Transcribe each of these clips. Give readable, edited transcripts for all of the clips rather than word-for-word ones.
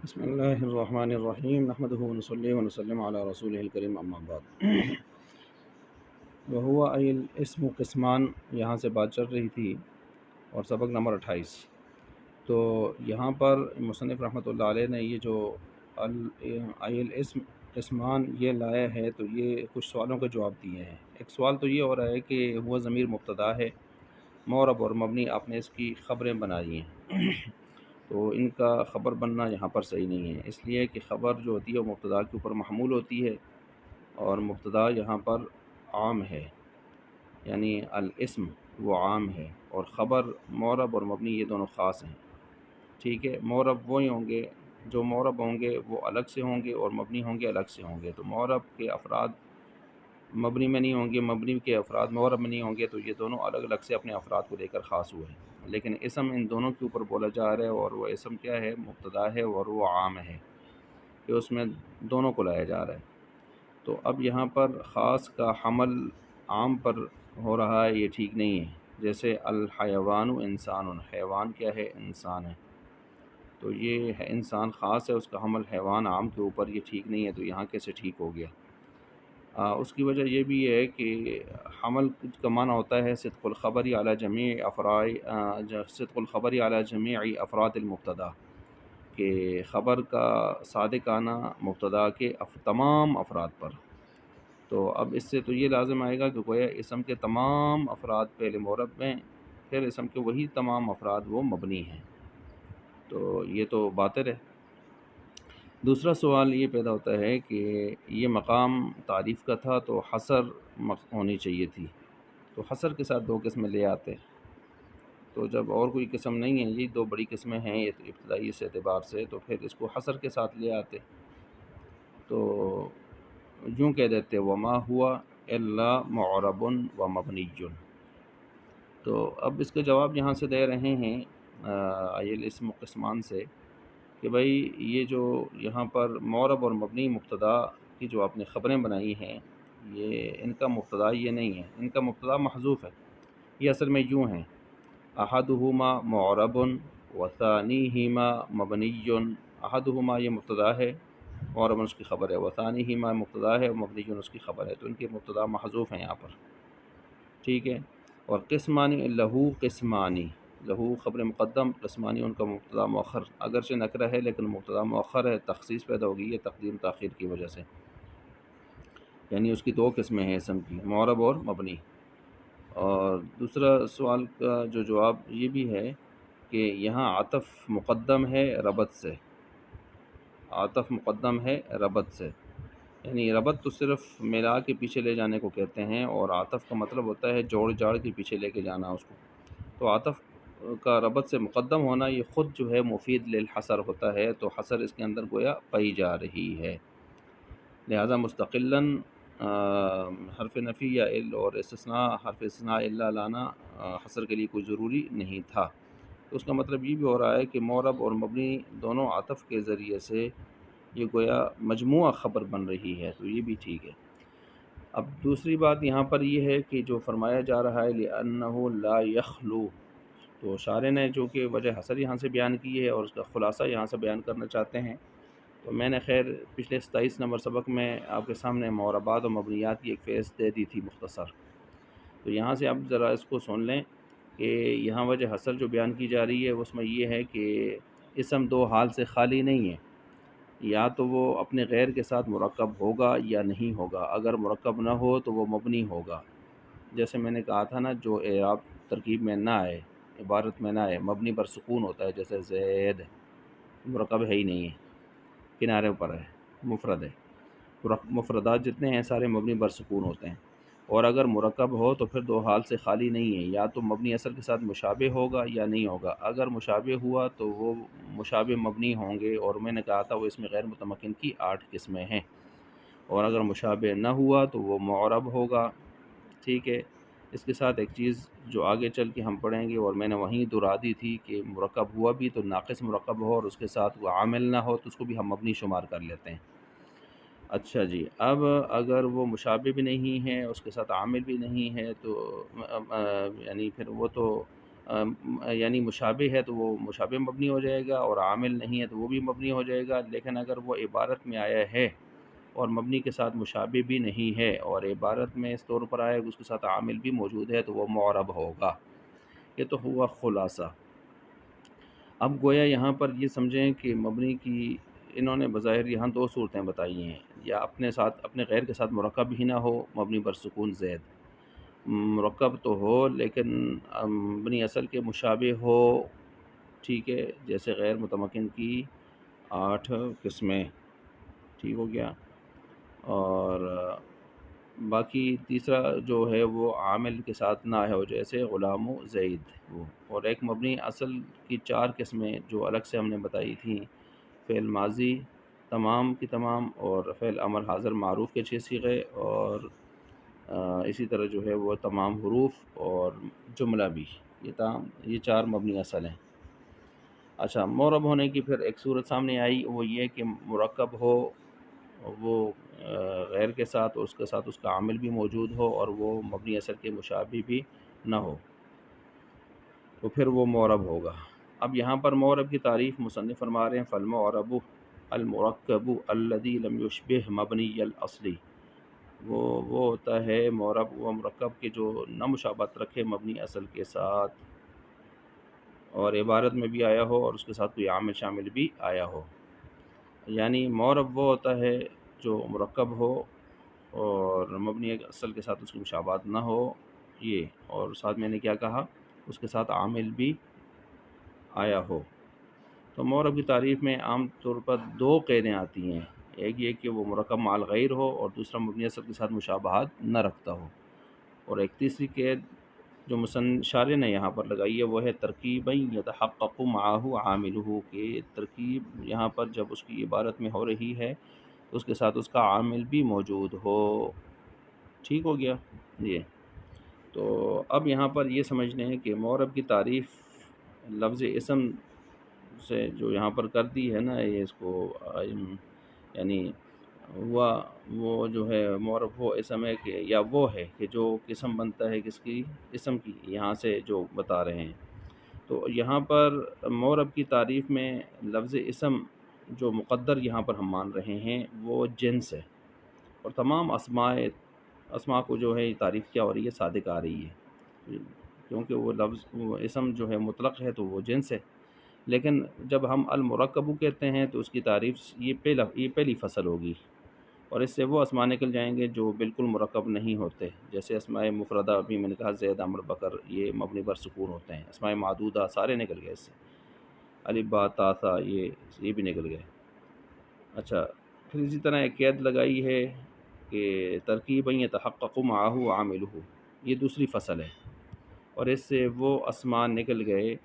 بسم اللہ الرحمن الرحیم نحمدہ ونصلی ونسلم علی رسولہ الکریم اما بعد وہو الاسم قسمان، یہاں سے بات چل رہی تھی اور سبق نمبر 28۔ تو یہاں پر مصنف رحمۃ اللہ علیہ نے یہ جو الاسم قسمان یہ لایا ہے، تو یہ کچھ سوالوں کے جواب دیے ہیں۔ ایک سوال تو یہ ہو رہا ہے کہ ہوا ضمیر مبتدا ہے، معرب اور مبنی آپ نے اس کی خبریں بنائی ہیں، تو ان کا خبر بننا یہاں پر صحیح نہیں ہے، اس لیے کہ خبر جو ہوتی ہے وہ مبتدا کے اوپر محمول ہوتی ہے، اور مبتدا یہاں پر عام ہے، یعنی الاسم وہ عام ہے، اور خبر معرب اور مبنی یہ دونوں خاص ہیں۔ ٹھیک ہے، معرب وہی ہوں گے، جو معرب ہوں گے وہ الگ سے ہوں گے، اور مبنی ہوں گے الگ سے ہوں گے۔ تو معرب کے افراد مبنی میں نہیں ہوں گے، مبنی کے افراد معرب میں نہیں ہوں گے، تو یہ دونوں الگ الگ سے اپنے افراد کو لے کر خاص ہوئے ہیں۔ لیکن اسم ان دونوں کے اوپر بولا جا رہا ہے، اور وہ اسم کیا ہے؟ مبتدا ہے، اور وہ عام ہے کہ اس میں دونوں کو لایا جا رہا ہے۔ تو اب یہاں پر خاص کا حمل عام پر ہو رہا ہے، یہ ٹھیک نہیں ہے۔ جیسے الحیوان انسان، حیوان کیا ہے؟ انسان ہے، تو یہ ہے انسان خاص ہے، اس کا حمل حیوان عام کے اوپر، یہ ٹھیک نہیں ہے۔ تو یہاں کیسے ٹھیک ہو گیا؟ اس کی وجہ یہ بھی ہے کہ حمل کا معنی ہوتا ہے صدق الخبری علی جمیع صدق الخبری علی جمیع افراد المبتدا، کہ خبر کا صادق آنا مبتدا کے تمام افراد پر۔ تو اب اس سے تو یہ لازم آئے گا کہ گویا اسم کے تمام افراد پہلے معرب میں، پھر اسم کے وہی تمام افراد وہ مبنی ہیں، تو یہ تو باطل ہے۔ دوسرا سوال یہ پیدا ہوتا ہے کہ یہ مقام تعریف کا تھا تو حصر ہونی چاہیے تھی، تو حصر کے ساتھ دو قسمیں لے آتے، تو جب اور کوئی قسم نہیں ہے، یہ دو بڑی قسمیں ہیں ابتدائی اس اعتبار سے، تو پھر اس کو حصر کے ساتھ لے آتے، تو یوں کہہ دیتے وما ہوا الا معرب و مبنی۔ تو اب اس کا جواب یہاں سے دے رہے ہیں الاسم قسمان سے، کہ بھائی یہ جو یہاں پر معرب اور مبنی مبتدا کی جو آپ نے خبریں بنائی ہیں، یہ ان کا مبتدا یہ نہیں ہے، ان کا مبتدا محذوف ہے۔ یہ اصل میں یوں ہیں، احدہما معرب وثانیہما مبنی۔ احدہما یہ مبتدا ہے، معرب اس کی خبر ہے، وثانیہما مبتدا ہے، مبنی اس کی خبر ہے، تو ان کے مبتدا محذوف ہیں یہاں پر۔ ٹھیک ہے، اور قسمانی لہو قسمانی، لہو خبر مقدم، قسمانی ان کا مبتدا مؤخر، اگرچہ نکرہ ہے لیکن مبتدا مؤخر ہے، تخصیص پیدا ہوگی ہے تقدیم تاخیر کی وجہ سے، یعنی اس کی دو قسمیں ہیں اسم کی، معرب اور مبنی۔ اور دوسرا سوال کا جو جواب یہ بھی ہے کہ یہاں عطف مقدم ہے ربط سے، عطف مقدم ہے ربط سے، یعنی ربط تو صرف ملا کے پیچھے لے جانے کو کہتے ہیں، اور عطف کا مطلب ہوتا ہے جوڑ جاڑ کے پیچھے لے کے جانا اس کو۔ تو عطف کا ربط سے مقدم ہونا یہ خود جو ہے مفید للحصر ہوتا ہے، تو حصر اس کے اندر گویا پائی جا رہی ہے، لہذا مستقلاً حرف نفی یا اور استثناء حرف استثناء الا لانا حصر کے لیے کوئی ضروری نہیں تھا۔ تو اس کا مطلب یہ بھی ہو رہا ہے کہ معرب اور مبنی دونوں عطف کے ذریعے سے یہ گویا مجموعہ خبر بن رہی ہے، تو یہ بھی ٹھیک ہے۔ اب دوسری بات یہاں پر یہ ہے کہ جو فرمایا جا رہا ہے لِأَنَّهُ لا يخلو، تو شارح نے جو کہ وجہ حصر یہاں سے بیان کی ہے اور اس کا خلاصہ یہاں سے بیان کرنا چاہتے ہیں، تو میں نے خیر پچھلے 27 نمبر سبق میں آپ کے سامنے معربات اور مبنیات کی ایک فہرست دے دی تھی مختصر، تو یہاں سے اب ذرا اس کو سن لیں کہ یہاں وجہ حصر جو بیان کی جا رہی ہے اس میں یہ ہے کہ اسم دو حال سے خالی نہیں ہے، یا تو وہ اپنے غیر کے ساتھ مرکب ہوگا یا نہیں ہوگا، اگر مرکب نہ ہو تو وہ مبنی ہوگا، جیسے میں نے کہا تھا نا، جو اعراب ترکیب میں نہ آئے، عبارت میں نہ آئے، مبنی پر سکون ہوتا ہے، جیسے زید مرکب ہے ہی نہیں ہے، کنارے پر ہے، مفرد ہے، مفردات جتنے ہیں سارے مبنی پر سکون ہوتے ہیں، اور اگر مرکب ہو تو پھر دو حال سے خالی نہیں ہے، یا تو مبنی اصل کے ساتھ مشابہ ہوگا یا نہیں ہوگا، اگر مشابہ ہوا تو وہ مشابہ مبنی ہوں گے، اور میں نے کہا تھا وہ اس میں غیر متمکن کی 8 قسمیں ہیں، اور اگر مشابہ نہ ہوا تو وہ معرب ہوگا۔ ٹھیک ہے، اس کے ساتھ ایک چیز جو آگے چل کے ہم پڑھیں گے، اور میں نے وہیں دہرا دی تھی کہ مرکب ہوا بھی تو ناقص مرکب ہو اور اس کے ساتھ وہ عامل نہ ہو تو اس کو بھی ہم مبنی شمار کر لیتے ہیں۔ اچھا جی، اب اگر وہ مشابہ بھی نہیں ہے، اس کے ساتھ عامل بھی نہیں ہے، تو یعنی پھر وہ تو یعنی مشابہ ہے تو وہ مشابہ مبنی ہو جائے گا، اور عامل نہیں ہے تو وہ بھی مبنی ہو جائے گا. لیکن اگر وہ عبارت میں آیا ہے اور مبنی کے ساتھ مشابہ بھی نہیں ہے اور عبارت میں اس طور پر آیا کہ اس کے ساتھ عامل بھی موجود ہے تو وہ معرب ہوگا. یہ تو ہوا خلاصہ. اب گویا یہاں پر یہ سمجھیں کہ مبنی کی انہوں نے بظاہر یہاں دو صورتیں بتائی ہیں، یا اپنے غیر کے ساتھ مرکب ہی نہ ہو، مبنی بر سکون زید، مرکب تو ہو لیکن مبنی اصل کے مشابہ ہو. ٹھیک ہے، جیسے غیر متمکن کی 8 قسمیں. ٹھیک ہو گیا. اور باقی تیسرا جو ہے وہ عامل کے ساتھ نہ ہو، جیسے غلام و زید وہ. اور ایک مبنی اصل کی 4 قسمیں جو الگ سے ہم نے بتائی تھیں، فعل ماضی تمام کی تمام، اور فعل امر حاضر معروف کے 6 صیغے، اور اسی طرح جو ہے وہ تمام حروف اور جملہ بھی. یہ 4 مبنی اصل ہیں. اچھا، معرب ہونے کی پھر ایک صورت سامنے آئی، وہ یہ کہ مرکب ہو وہ غیر کے ساتھ، اور اس کے ساتھ اس کا عامل بھی موجود ہو، اور وہ مبنی اصل کے مشابہ بھی نہ ہو، تو پھر وہ معرب ہوگا. اب یہاں پر معرب کی تعریف مصنف فرما رہے ہیں، فالمعرب المرکب الذی لم یشبہ مبنی الاصلی. وہ ہوتا ہے معرب و مرکب کے جو نہ مشابہت رکھے مبنی اصل کے ساتھ، اور عبارت میں بھی آیا ہو اور اس کے ساتھ کوئی عامل شامل بھی آیا ہو. یعنی معرب وہ ہوتا ہے جو مرکب ہو اور مبنی اصل کے ساتھ اس کی مشابہت نہ ہو، یہ، اور ساتھ میں نے کیا کہا، اس کے ساتھ عامل بھی آیا ہو. تو معرب کی تعریف میں عام طور پر 2 قیدیں آتی ہیں، ایک یہ کہ وہ مرکب مع الغیر ہو، اور دوسرا مبنی اصل کے ساتھ مشابہت نہ رکھتا ہو. اور ایک تیسری قید جو شارح نے یہاں پر لگائی ہے وہ ہے ترکیبًا یتحقق معہ عاملہ، کہ ترکیب یہاں پر جب اس کی عبارت میں ہو رہی ہے تو اس کے ساتھ اس کا عامل بھی موجود ہو. ٹھیک ہو گیا یہ. تو اب یہاں پر یہ سمجھنے ہیں کہ معرب کی تعریف لفظ اسم سے جو یہاں پر کر دی ہے نا، یہ اس کو یعنی وہ جو ہے معرب وہ اسم ہے کہ یا وہ ہے کہ جو قسم بنتا ہے کس کی، اسم کی، یہاں سے جو بتا رہے ہیں. تو یہاں پر معرب کی تعریف میں لفظ اسم جو مقدر یہاں پر ہم مان رہے ہیں وہ جنس ہے، اور تمام اسماء کو جو ہے یہ تعریف کیا ہو رہی ہے، صادق آ رہی ہے، کیونکہ وہ اسم جو ہے مطلق ہے تو وہ جنس ہے. لیکن جب ہم المرکب کہتے ہیں تو اس کی تعریف یہ پہلی فصل ہوگی، اور اس سے وہ اسماء نکل جائیں گے جو بالکل مرکب نہیں ہوتے، جیسے اسماء مفردہ ابھی میں نے کہا زید عمر بکر، یہ مبنی بر سکون ہوتے ہیں. اسماء معدودہ سارے نکل گئے اس سے، الف با تا ثا یہ بھی نکل گئے. اچھا، پھر اسی طرح ایک قید لگائی ہے کہ ترکیبًا یتحقق معہ عاملہ، یہ دوسری فصل ہے، اور اس سے وہ اسماء نکل گئے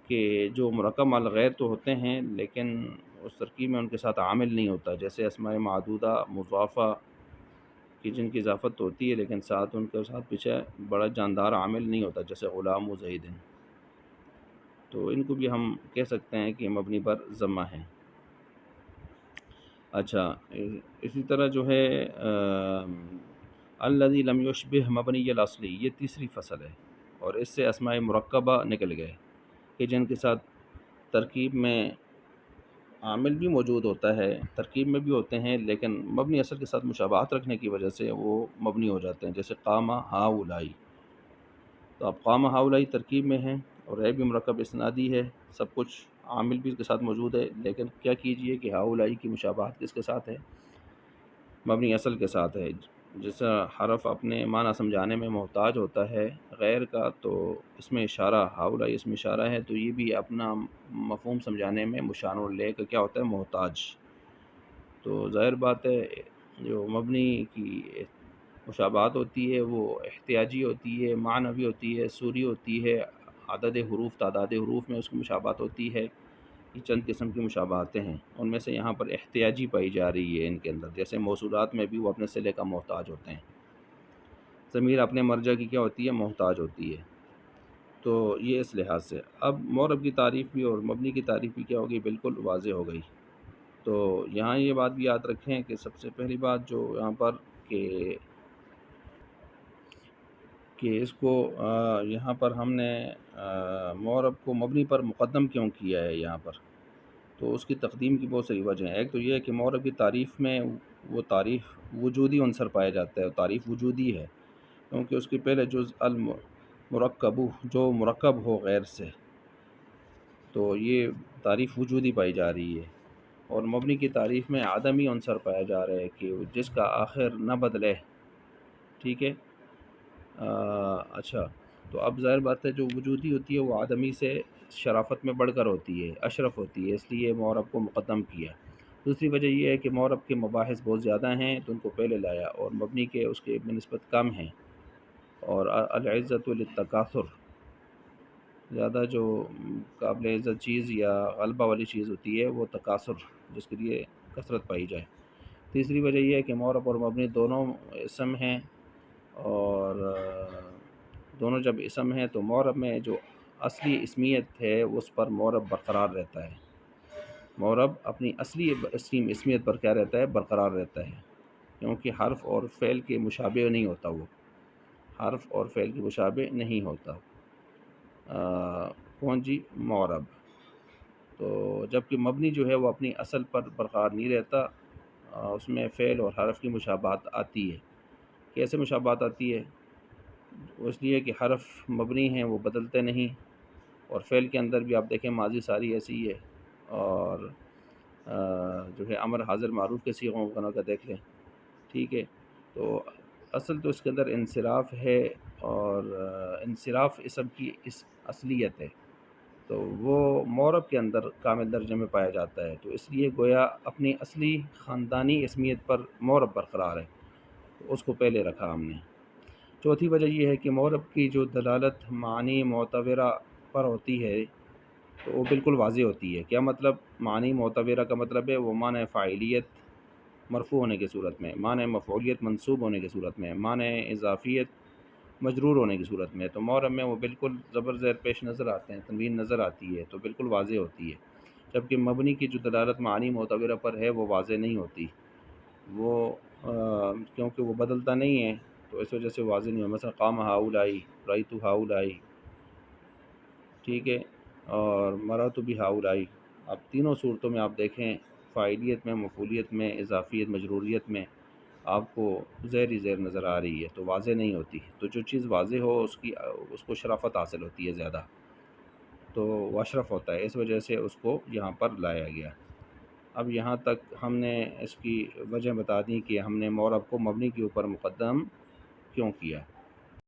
کہ جو مرکب مع الغیر تو ہوتے ہیں لیکن اس ترکیب میں ان کے ساتھ عامل نہیں ہوتا، جیسے اسماء معدودہ مضافہ کی جن کی اضافت ہوتی ہے لیکن ساتھ ان کے ساتھ پیچھے بڑا جاندار عامل نہیں ہوتا، جیسے غلام و زید. تو ان کو بھی ہم کہہ سکتے ہیں کہ مبنی پر ضمہ ہیں. اچھا، اسی طرح جو ہے الذی لم یشبہ مبنی الاصلی، یہ تیسری فصل ہے، اور اس سے اسماء مرکبہ نکل گئے کہ جن کے ساتھ ترکیب میں عامل بھی موجود ہوتا ہے، ترکیب میں بھی ہوتے ہیں لیکن مبنی اصل کے ساتھ مشابہت رکھنے کی وجہ سے وہ مبنی ہو جاتے ہیں، جیسے قام ہؤلاء. تو اب قام ہؤلاء ترکیب میں ہیں اور ہے بھی مرکب اسنادی ہے، سب کچھ عامل بھی اس کے ساتھ موجود ہے، لیکن کیا کیجئے کہ ہؤلاء کی مشابہت کس کے ساتھ ہے، مبنی اصل کے ساتھ ہے. جیسا حرف اپنے معنی سمجھانے میں محتاج ہوتا ہے غیر کا، تو اس میں اشارہ، ہؤلاء اس میں اشارہ ہے، تو یہ بھی اپنا مفہوم سمجھانے میں مشار لے کا کیا ہوتا ہے، محتاج. تو ظاہر بات ہے جو مبنی کی مشابہت ہوتی ہے وہ احتیاجی ہوتی ہے، معنوی ہوتی ہے، صوری ہوتی ہے، عدد حروف تعداد حروف میں اس کی مشابہت ہوتی ہے. یہ چند قسم کی مشابہتیں ہیں، ان میں سے یہاں پر احتیاجی پائی جا رہی ہے ان کے اندر، جیسے موصولات میں بھی وہ اپنے صلے کا محتاج ہوتے ہیں، ضمیر اپنے مرجع کی کیا ہوتی ہے، محتاج ہوتی ہے. تو یہ اس لحاظ سے اب معرب کی تعریف بھی اور مبنی کی تعریف بھی کیا ہوگی، بالکل واضح ہو گئی. تو یہاں یہ بات بھی یاد رکھیں کہ سب سے پہلی بات جو یہاں پر کہ کہ اس کو یہاں پر ہم نے معرب کو مبنی پر مقدم کیوں کیا ہے یہاں پر. تو اس کی تقدیم کی بہت ساری وجہ ہیں. ایک تو یہ ہے کہ معرب کی تعریف میں وہ تعریف وجودی عنصر پایا جاتا ہے، تعریف وجودی ہے، کیونکہ اس کے پہلے جز المرکب جو مرکب ہو غیر سے، تو یہ تعریف وجودی پائی جا رہی ہے. اور مبنی کی تعریف میں عدمی عنصر پایا جا رہا ہے کہ جس کا آخر نہ بدلے. ٹھیک ہے. اچھا، تو اب ظاہر بات ہے جو وجودی ہوتی ہے وہ آدمی سے شرافت میں بڑھ کر ہوتی ہے، اشرف ہوتی ہے، اس لیے معرب کو مقدم کیا. دوسری وجہ یہ ہے کہ معرب کے مباحث بہت زیادہ ہیں تو ان کو پہلے لایا، اور مبنی کے اس کے بنسبت کم ہیں. اور العزت للتکاثر، زیادہ جو قابل عزت چیز یا غلبہ والی چیز ہوتی ہے وہ تکاثر، جس کے لیے کثرت پائی جائے. تیسری وجہ یہ ہے کہ معرب اور مبنی دونوں اسم ہیں، اور دونوں جب اسم ہیں تو معرب میں جو اصلی اسمیت ہے اس پر معرب برقرار رہتا ہے. معرب اپنی اصلی اسمیت پر کیا رہتا ہے؟ برقرار رہتا ہے، کیونکہ حرف اور فعل کے مشابہ نہیں ہوتا، وہ حرف اور فعل کے مشابہ نہیں ہوتا. کون جی؟ معرب. تو جبکہ مبنی جو ہے وہ اپنی اصل پر برقرار نہیں رہتا، اس میں فعل اور حرف کی مشابہت آتی ہے. کیسے مشابہت آتی ہے؟ اس لیے کہ حرف مبنی ہیں وہ بدلتے نہیں، اور فعل کے اندر بھی آپ دیکھیں ماضی ساری ایسی ہی ہے، اور جو ہے امر حاضر معروف کے صیغوں کا دیکھ لیں. ٹھیک ہے. تو اصل تو اس کے اندر انصراف ہے، اور انصراف اسم کی اس اصلیت ہے، تو وہ معرب کے اندر کامل درجے میں پایا جاتا ہے. تو اس لیے گویا اپنی اصلی خاندانی اسمیت پر معرب برقرار ہے، تو اس کو پہلے رکھا ہم نے. چوتھی وجہ یہ ہے کہ معرب کی جو دلالت معنی معتبرہ پر ہوتی ہے تو وہ بالکل واضح ہوتی ہے. کیا مطلب؟ معنی معتبرہ کا مطلب ہے وہ معنی فاعلیت مرفوع ہونے کی صورت میں، معنی مفعولیت منصوب ہونے کی صورت میں، معنی اضافیت مجرور ہونے کی صورت میں. تو معرب میں وہ بالکل زبر زیر پیش نظر آتے ہیں، تنوین نظر آتی ہے، تو بالکل واضح ہوتی ہے. جبکہ مبنی کی جو دلالت معنی معتبرہ پر ہے وہ واضح نہیں ہوتی، وہ کیونکہ وہ بدلتا نہیں ہے تو اس وجہ سے واضح نہیں ہو. مثلا قام ہاؤلائی، رأیت ہاؤلائی. ٹھیک ہے. اور مررت بہاؤلائی. اب تینوں صورتوں میں آپ دیکھیں، فاعلیت میں، مفعولیت میں، اضافیت مجروریت میں آپ کو زیر زیر نظر آ رہی ہے، تو واضح نہیں ہوتی. تو جو چیز واضح ہو اس کو شرافت حاصل ہوتی ہے زیادہ، تو وہ اشرف ہوتا ہے، اس وجہ سے اس کو یہاں پر لایا گیا. اب یہاں تک ہم نے اس کی وجہ بتا دی کہ ہم نے معرب کو مبنی کے اوپر مقدم کیوں کیا.